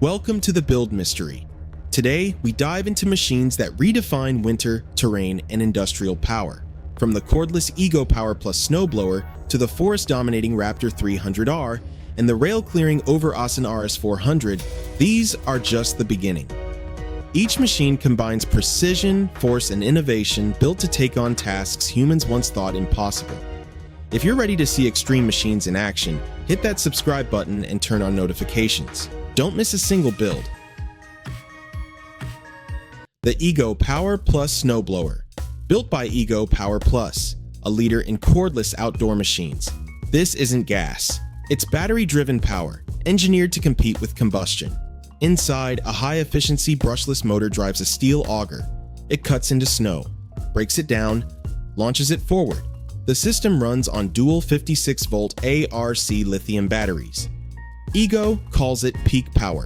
Welcome to the Build Mystery. Today, we dive into machines that redefine winter, terrain, and industrial power. From the cordless Ego Power Plus snowblower to the forest-dominating RAPTOR 300R and the rail-clearing Øveraasen RS 400, these are just the beginning. Each machine combines precision, force, and innovation built to take on tasks humans once thought impossible. If you're ready to see extreme machines in action, hit that subscribe button and turn on notifications. Don't miss a single build. The Ego Power Plus Snowblower. Built by Ego Power Plus, a leader in cordless outdoor machines. This isn't gas. It's battery-driven power, engineered to compete with combustion. Inside, a high-efficiency brushless motor drives a steel auger. It cuts into snow, breaks it down, launches it forward. The system runs on dual 56-volt ARC lithium batteries. Ego calls it peak power.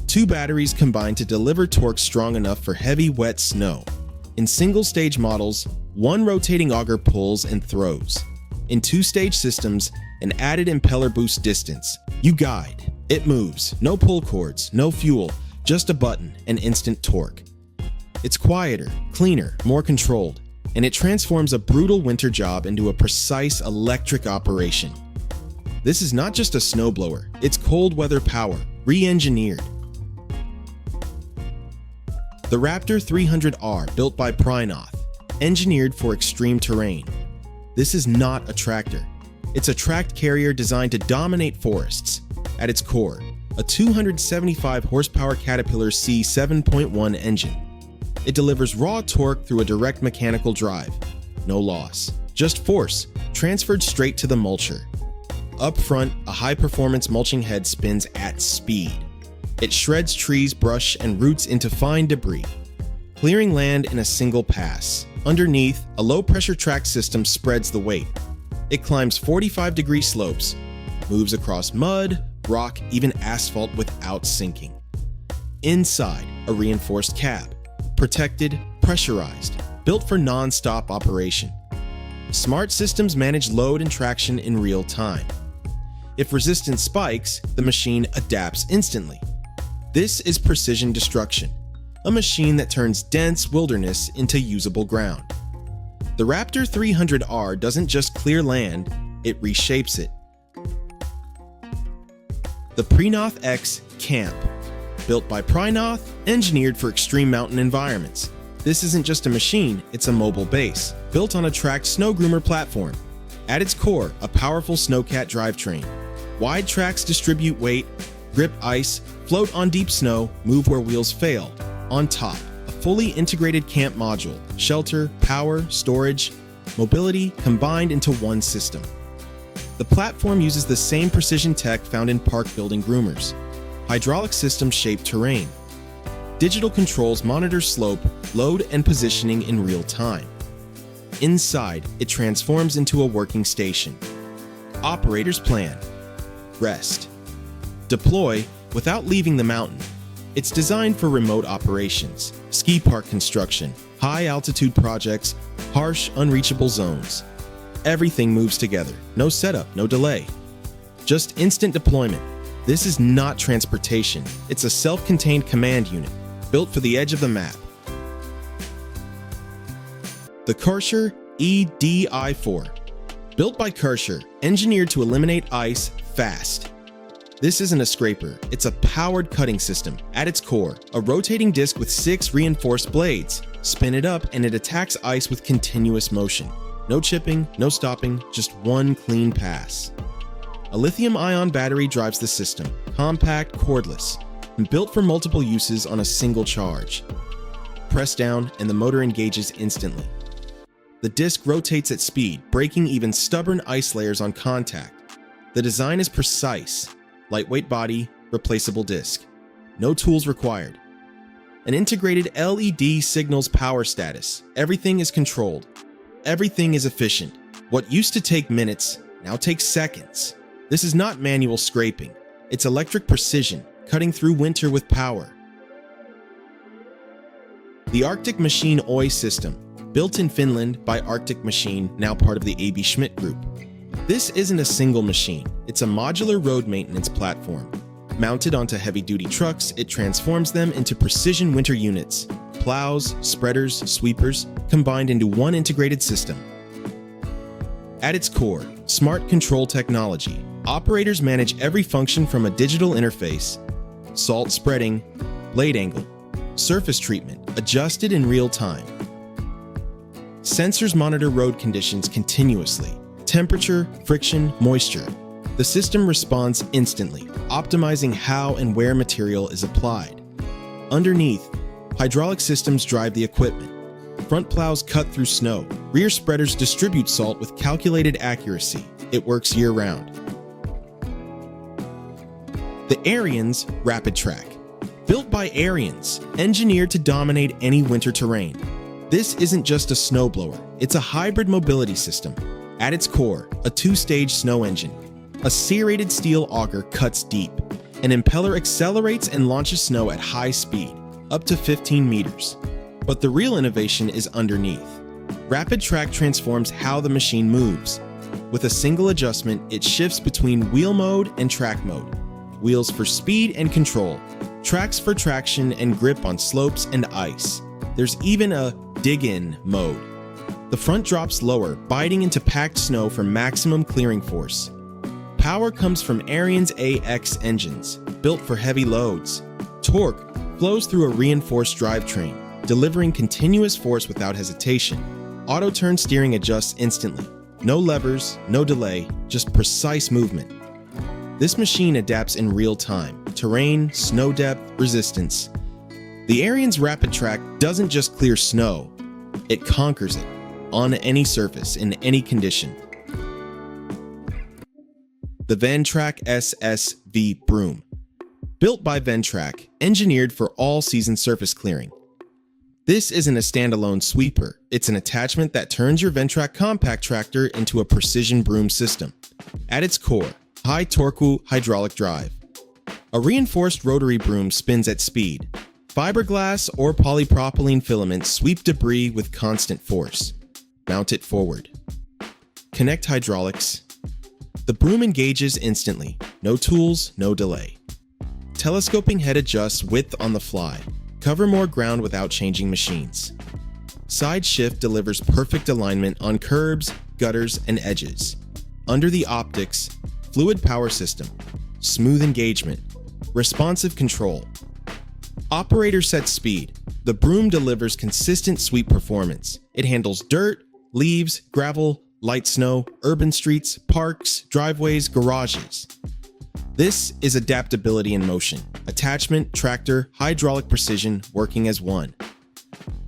2 batteries combine to deliver torque strong enough for heavy, wet snow. In single-stage models, 1 rotating auger pulls and throws. In 2-stage systems, an added impeller boosts distance. You guide. It moves. No pull cords, no fuel, just a button and instant torque. It's quieter, cleaner, more controlled, and it transforms a brutal winter job into a precise electric operation. This is not just a snowblower, it's cold weather power, re-engineered. The RAPTOR 300R, built by PRINOTH, engineered for extreme terrain. This is not a tractor. It's a tracked carrier designed to dominate forests. At its core, a 275 horsepower Caterpillar C7.1 engine. It delivers raw torque through a direct mechanical drive. No loss, just force, transferred straight to the mulcher. Up front, a high-performance mulching head spins at speed. It shreds trees, brush, and roots into fine debris, clearing land in a single pass. Underneath, a low-pressure track system spreads the weight. It climbs 45-degree slopes, moves across mud, rock, even asphalt without sinking. Inside, a reinforced cab, protected, pressurized, built for non-stop operation. Smart systems manage load and traction in real time. If resistance spikes, the machine adapts instantly. This is precision destruction, a machine that turns dense wilderness into usable ground. The RAPTOR 300R doesn't just clear land, it reshapes it. The PRINOTH X Camp. Built by PRINOTH, engineered for extreme mountain environments. This isn't just a machine, it's a mobile base, built on a tracked snow groomer platform. At its core, a powerful snowcat drivetrain. Wide tracks distribute weight, grip ice, float on deep snow, move where wheels fail. On top, a fully integrated camp module, shelter, power, storage, mobility combined into one system. The platform uses the same precision tech found in park building groomers. Hydraulic systems shape terrain. Digital controls monitor slope, load, and positioning in real time. Inside, it transforms into a working station. Operator's plan. Rest. Deploy without leaving the mountain. It's designed for remote operations, ski park construction, high-altitude projects, harsh, unreachable zones. Everything moves together. No setup, no delay. Just instant deployment. This is not transportation. It's a self-contained command unit, built for the edge of the map. The Kärcher EDI. Built by Kärcher, engineered to eliminate ice fast. This isn't a scraper, it's a powered cutting system. At its core, a rotating disc with 6 reinforced blades. Spin it up and it attacks ice with continuous motion. No chipping, no stopping, just one clean pass. A lithium-ion battery drives the system, compact, cordless, and built for multiple uses on a single charge. Press down and the motor engages instantly. The disc rotates at speed, breaking even stubborn ice layers on contact. The design is precise. Lightweight body, replaceable disc. No tools required. An integrated LED signals power status. Everything is controlled. Everything is efficient. What used to take minutes now takes seconds. This is not manual scraping. It's electric precision, cutting through winter with power. The Arctic Machine OI system, built in Finland by Arctic Machine, now part of the AB Schmidt Group. This isn't a single machine, it's a modular road maintenance platform. Mounted onto heavy-duty trucks, it transforms them into precision winter units, plows, spreaders, sweepers, combined into one integrated system. At its core, smart control technology. Operators manage every function from a digital interface, salt spreading, blade angle, surface treatment, adjusted in real time. Sensors monitor road conditions continuously, temperature, friction, moisture. The system responds instantly, optimizing how and where material is applied. Underneath, hydraulic systems drive the equipment. Front plows cut through snow. Rear spreaders distribute salt with calculated accuracy. It works year-round. The Ariens RapidTrak. Built by Ariens, engineered to dominate any winter terrain. This isn't just a snowblower, it's a hybrid mobility system. At its core, a two-stage snow engine. A serrated steel auger cuts deep. An impeller accelerates and launches snow at high speed, up to 15 meters. But the real innovation is underneath. RapidTrak transforms how the machine moves. With a single adjustment, it shifts between wheel mode and track mode. Wheels for speed and control, tracks for traction and grip on slopes and ice. There's even a dig-in mode. The front drops lower, biting into packed snow for maximum clearing force. Power comes from Ariens AX engines, built for heavy loads. Torque flows through a reinforced drivetrain, delivering continuous force without hesitation. Auto-turn steering adjusts instantly. No levers, no delay, just precise movement. This machine adapts in real time. Terrain, snow depth, resistance. The Ariens RapidTrak doesn't just clear snow, it conquers it, on any surface, in any condition. The Ventrac SSV Broom. Built by Ventrac, engineered for all-season surface clearing. This isn't a standalone sweeper, it's an attachment that turns your Ventrac compact tractor into a precision broom system. At its core, high-torque hydraulic drive. A reinforced rotary broom spins at speed. Fiberglass or polypropylene filaments sweep debris with constant force. Mount it forward. Connect hydraulics. The broom engages instantly. No tools, no delay. Telescoping head adjusts width on the fly. Cover more ground without changing machines. Side shift delivers perfect alignment on curbs, gutters, and edges. Under the optics, fluid power system, smooth engagement, responsive control. Operator sets speed. The broom delivers consistent sweep performance. It handles dirt, leaves, gravel, light snow, urban streets, parks, driveways, garages. This is adaptability in motion. Attachment, tractor, hydraulic precision working as one.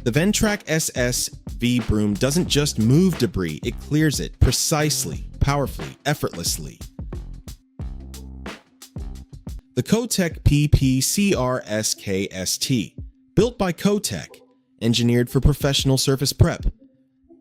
The Ventrac SSV Broom doesn't just move debris, it clears it precisely, powerfully, effortlessly. The Cotech PPCR-SKST. Built by Cotech, engineered for professional surface prep.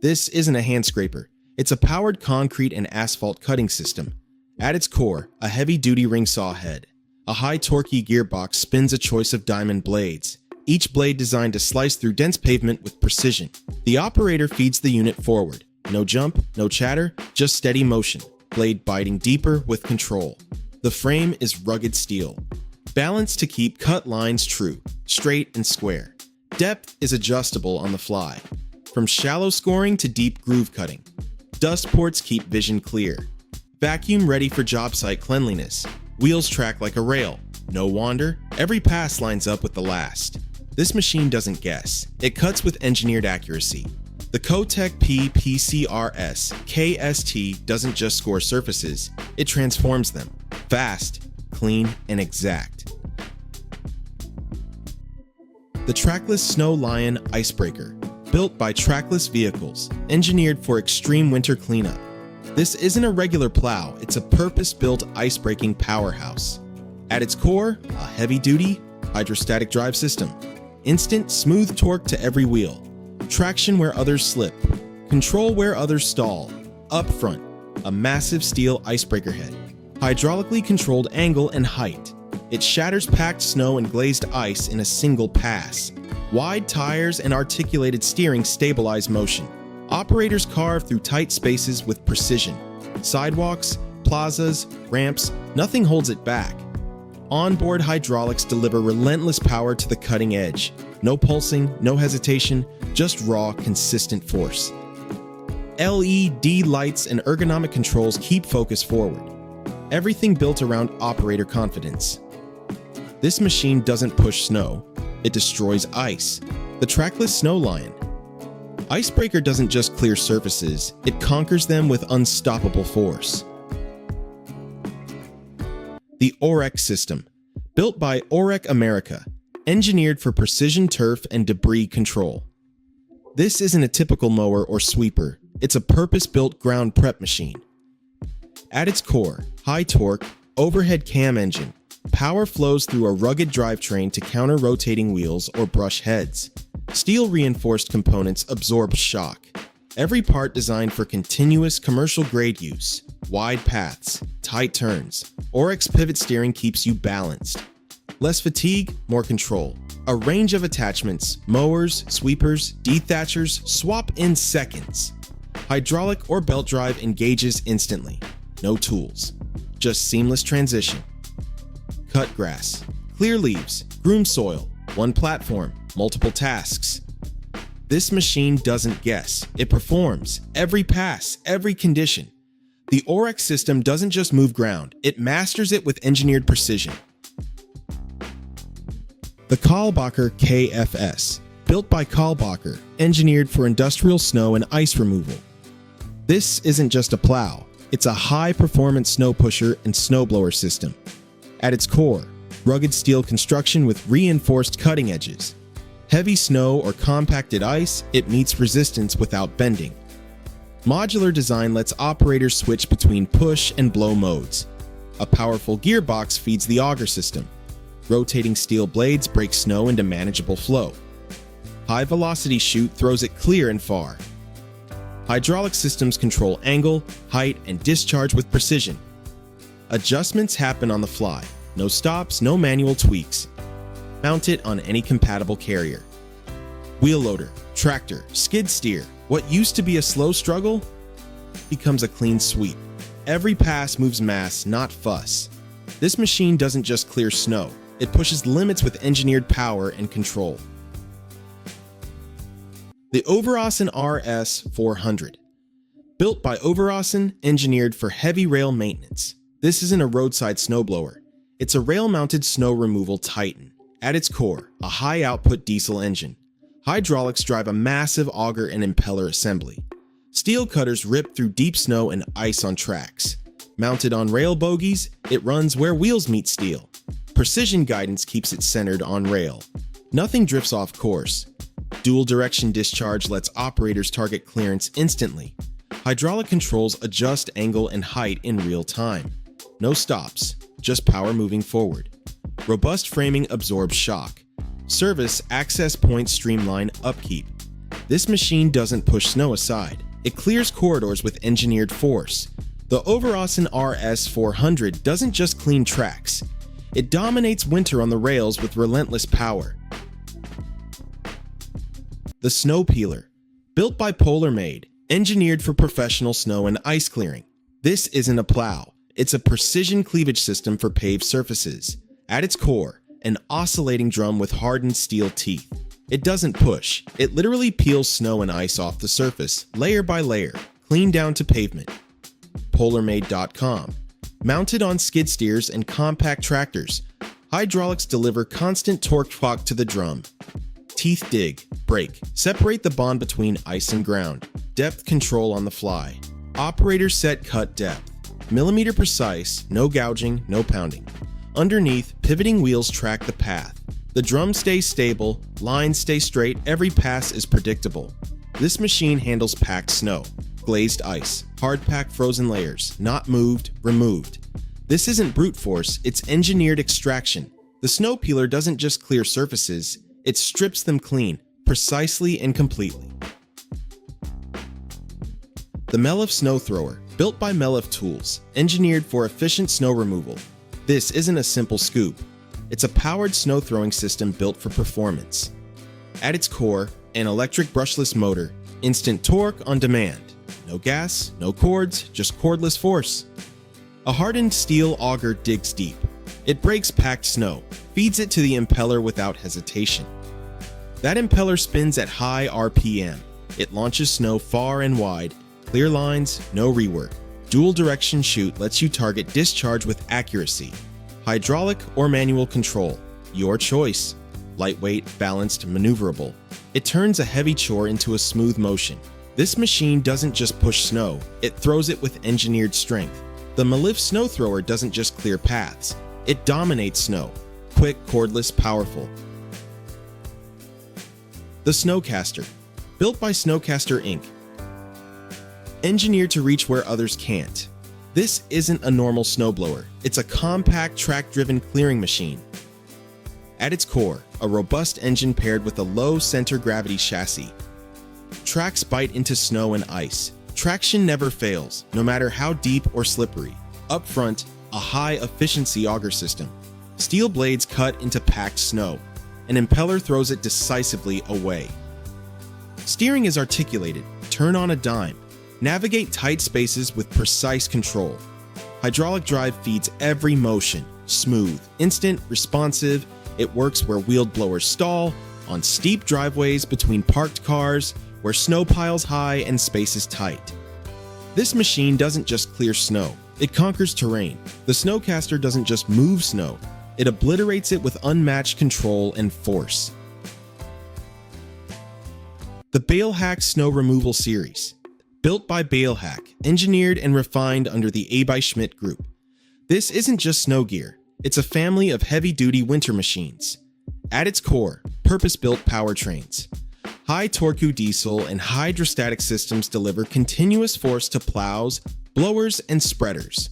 This isn't a hand scraper. It's a powered concrete and asphalt cutting system. At its core, a heavy-duty ring saw head. A high-torquey gearbox spins a choice of diamond blades, each blade designed to slice through dense pavement with precision. The operator feeds the unit forward. No jump, no chatter, just steady motion, blade biting deeper with control. The frame is rugged steel, balanced to keep cut lines true, straight and square. Depth is adjustable on the fly, from shallow scoring to deep groove cutting. Dust ports keep vision clear. Vacuum ready for job site cleanliness. Wheels track like a rail. No wander, every pass lines up with the last. This machine doesn't guess. It cuts with engineered accuracy. The Cotech PPCR-SKST doesn't just score surfaces, it transforms them. Fast, clean, and exact. The Trackless Snow Lion Icebreaker. Built by Trackless vehicles, engineered for extreme winter cleanup. This isn't a regular plow, it's a purpose-built ice-breaking powerhouse. At its core, a heavy-duty, hydrostatic drive system. Instant, smooth torque to every wheel. Traction where others slip. Control where others stall. Up front, a massive steel icebreaker head. Hydraulically controlled angle and height. It shatters packed snow and glazed ice in a single pass. Wide tires and articulated steering stabilize motion. Operators carve through tight spaces with precision. Sidewalks, plazas, ramps, nothing holds it back. Onboard hydraulics deliver relentless power to the cutting edge. No pulsing, no hesitation, just raw, consistent force. LED lights and ergonomic controls keep focus forward. Everything built around operator confidence. This machine doesn't push snow, it destroys ice. The Trackless Snow Lion. Icebreaker doesn't just clear surfaces, it conquers them with unstoppable force. The Orec system, built by Orec America, engineered for precision turf and debris control. This isn't a typical mower or sweeper, it's a purpose-built ground prep machine. At its core, high torque, overhead cam engine, power flows through a rugged drivetrain to counter rotating wheels or brush heads. Steel-reinforced components absorb shock. Every part designed for continuous commercial-grade use. Wide paths, tight turns. Orec's pivot steering keeps you balanced. Less fatigue, more control. A range of attachments, mowers, sweepers, dethatchers, swap in seconds. Hydraulic or belt drive engages instantly. No tools. Just seamless transition. Cut grass, clear leaves, groom soil, one platform, multiple tasks. This machine doesn't guess, it performs. Every pass, every condition. The Orec system doesn't just move ground, it masters it with engineered precision. The Kahlbacher KFS, built by Kahlbacher, engineered for industrial snow and ice removal. This isn't just a plow, it's a high-performance snow pusher and snowblower system. At its core, rugged steel construction with reinforced cutting edges. Heavy snow or compacted ice, it meets resistance without bending. Modular design lets operators switch between push and blow modes. A powerful gearbox feeds the auger system. Rotating steel blades break snow into manageable flow. High-velocity chute throws it clear and far. Hydraulic systems control angle, height, and discharge with precision. Adjustments happen on the fly. No stops, no manual tweaks. Mount it on any compatible carrier. Wheel loader, tractor, skid steer. What used to be a slow struggle becomes a clean sweep. Every pass moves mass, not fuss. This machine doesn't just clear snow, it pushes limits with engineered power and control. The Øveraasen RS 400. Built by Øveraasen, engineered for heavy rail maintenance. This isn't a roadside snowblower. It's a rail-mounted snow removal titan. At its core, a high-output diesel engine. Hydraulics drive a massive auger and impeller assembly. Steel cutters rip through deep snow and ice on tracks. Mounted on rail bogies, it runs where wheels meet steel. Precision guidance keeps it centered on rail. Nothing drifts off course. Dual direction discharge lets operators target clearance instantly. Hydraulic controls adjust angle and height in real time. No stops, just power moving forward. Robust framing absorbs shock. Service access points streamline upkeep. This machine doesn't push snow aside. It clears corridors with engineered force. The Øveraasen RS 400 doesn't just clean tracks. It dominates winter on the rails with relentless power. The SnowPeeler, built by Polar Made, engineered for professional snow and ice clearing. This isn't a plow, it's a precision cleavage system for paved surfaces. At its core, an oscillating drum with hardened steel teeth. It doesn't push, it literally peels snow and ice off the surface, layer by layer, clean down to pavement. Polarmade.com. Mounted on skid steers and compact tractors, hydraulics deliver constant torque to the drum. Teeth dig, break, separate the bond between ice and ground. Depth control on the fly. Operator set cut depth. Millimeter precise, no gouging, no pounding. Underneath, pivoting wheels track the path. The drum stays stable, lines stay straight, every pass is predictable. This machine handles packed snow, glazed ice, hard-packed frozen layers, not moved, removed. This isn't brute force, it's engineered extraction. The SnowPeeler doesn't just clear surfaces, it strips them clean, precisely and completely. The Mellif Snow Thrower, built by Mellif Tools, engineered for efficient snow removal. This isn't a simple scoop. It's a powered snow throwing system built for performance. At its core, an electric brushless motor, instant torque on demand. No gas, no cords, just cordless force. A hardened steel auger digs deep. It breaks packed snow, feeds it to the impeller without hesitation. That impeller spins at high RPM. It launches snow far and wide, clear lines, no rework. Dual direction chute lets you target discharge with accuracy. Hydraulic or manual control, your choice. Lightweight, balanced, maneuverable. It turns a heavy chore into a smooth motion. This machine doesn't just push snow, it throws it with engineered strength. The Mellif snow thrower doesn't just clear paths, it dominates snow. Quick, cordless, powerful. The Snowcaster, built by Snowcaster Inc. Engineered to reach where others can't. This isn't a normal snowblower, it's a compact, track-driven clearing machine. At its core, a robust engine paired with a low center gravity chassis. Tracks bite into snow and ice. Traction never fails, no matter how deep or slippery. Up front, a high-efficiency auger system. Steel blades cut into packed snow. An impeller throws it decisively away. Steering is articulated, turn on a dime. Navigate tight spaces with precise control. Hydraulic drive feeds every motion. Smooth, instant, responsive. It works where wheeled blowers stall, on steep driveways between parked cars, where snow piles high and space is tight. This machine doesn't just clear snow, it conquers terrain. The Snowcaster doesn't just move snow, it obliterates it with unmatched control and force. The Bailhack Snow Removal Series. Built by Bailhack, engineered and refined under the A. Schmidt Group. This isn't just snow gear, it's a family of heavy-duty winter machines. At its core, purpose-built powertrains. High-torque diesel and hydrostatic systems deliver continuous force to plows, blowers, and spreaders.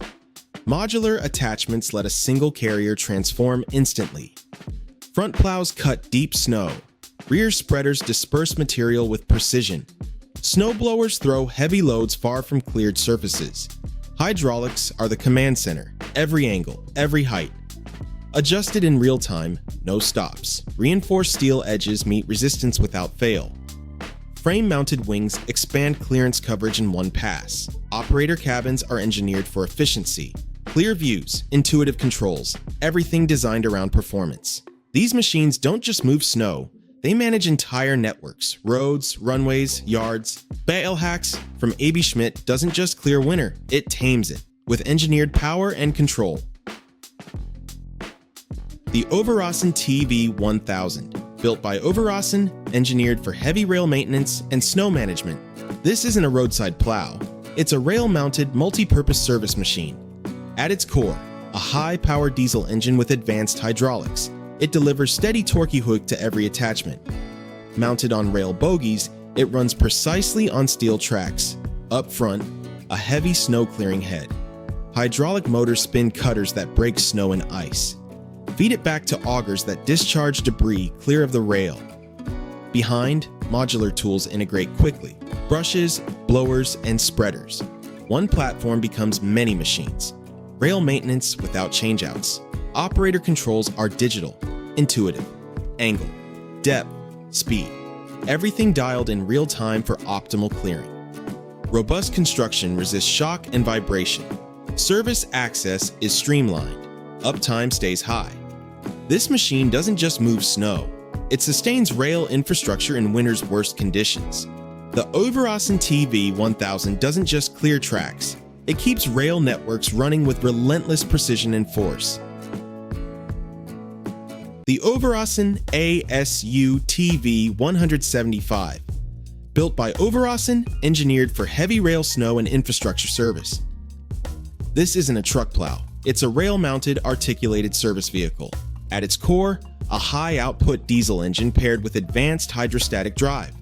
Modular attachments let a single carrier transform instantly. Front plows cut deep snow. Rear spreaders disperse material with precision. Snowblowers throw heavy loads far from cleared surfaces. Hydraulics are the command center, every angle, every height. Adjusted in real time, no stops. Reinforced steel edges meet resistance without fail. Frame-mounted wings expand clearance coverage in one pass. Operator cabins are engineered for efficiency. Clear views, intuitive controls, everything designed around performance. These machines don't just move snow, they manage entire networks, roads, runways, yards. Bailhack from A.B. Schmidt doesn't just clear winter, it tames it, with engineered power and control. The Øveraasen TV1000, built by Øveraasen, engineered for heavy rail maintenance and snow management. This isn't a roadside plow, it's a rail-mounted multi-purpose service machine. At its core, a high-powered diesel engine with advanced hydraulics. It delivers steady torquey hook to every attachment. Mounted on rail bogies, it runs precisely on steel tracks. Up front, a heavy snow clearing head. Hydraulic motors spin cutters that break snow and ice. Feed it back to augers that discharge debris clear of the rail. Behind, modular tools integrate quickly. Brushes, blowers, and spreaders. One platform becomes many machines. Rail maintenance without changeouts. Operator controls are digital, intuitive, angle, depth, speed. Everything dialed in real time for optimal clearing. Robust construction resists shock and vibration. Service access is streamlined. Uptime stays high. This machine doesn't just move snow, it sustains rail infrastructure in winter's worst conditions. The Øveraasen TV1000 doesn't just clear tracks, it keeps rail networks running with relentless precision and force. The Øveraasen ASU TV175, built by Øveraasen, engineered for heavy rail snow and infrastructure service. This isn't a truck plow, it's a rail-mounted articulated service vehicle. At its core, a high-output diesel engine paired with advanced hydrostatic drive.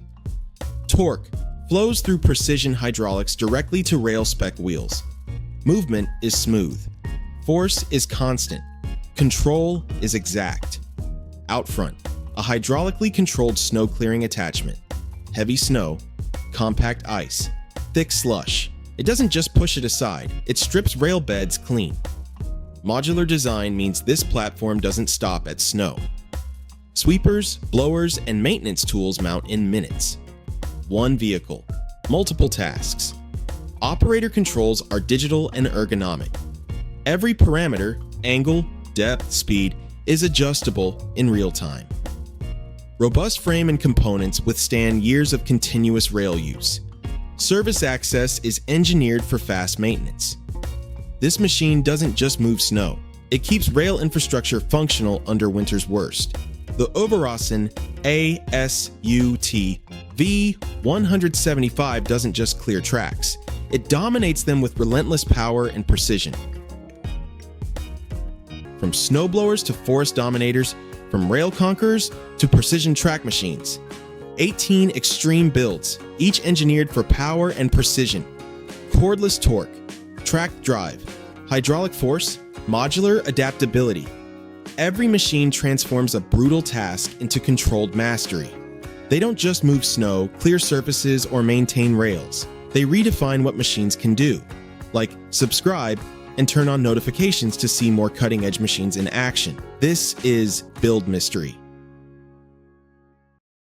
Torque flows through precision hydraulics directly to rail-spec wheels. Movement is smooth. Force is constant. Control is exact. Out front, a hydraulically controlled snow clearing attachment. Heavy snow, compact ice, thick slush. It doesn't just push it aside, it strips rail beds clean. Modular design means this platform doesn't stop at snow. Sweepers, blowers, and maintenance tools mount in minutes. One vehicle, multiple tasks. Operator controls are digital and ergonomic. Every parameter, angle, depth, speed is adjustable in real time. Robust frame and components withstand years of continuous rail use. Service access is engineered for fast maintenance. This machine doesn't just move snow, it keeps rail infrastructure functional under winter's worst. The Øveraasen RS V175 doesn't just clear tracks, it dominates them with relentless power and precision. From snowblowers to forest dominators, from rail conquerors to precision track machines. 18 extreme builds, each engineered for power and precision. Cordless torque, track drive, hydraulic force, modular adaptability. Every machine transforms a brutal task into controlled mastery. They don't just move snow, clear surfaces, or maintain rails. They redefine what machines can do, like subscribe and turn on notifications to see more cutting-edge machines in action. This is Build Mystery.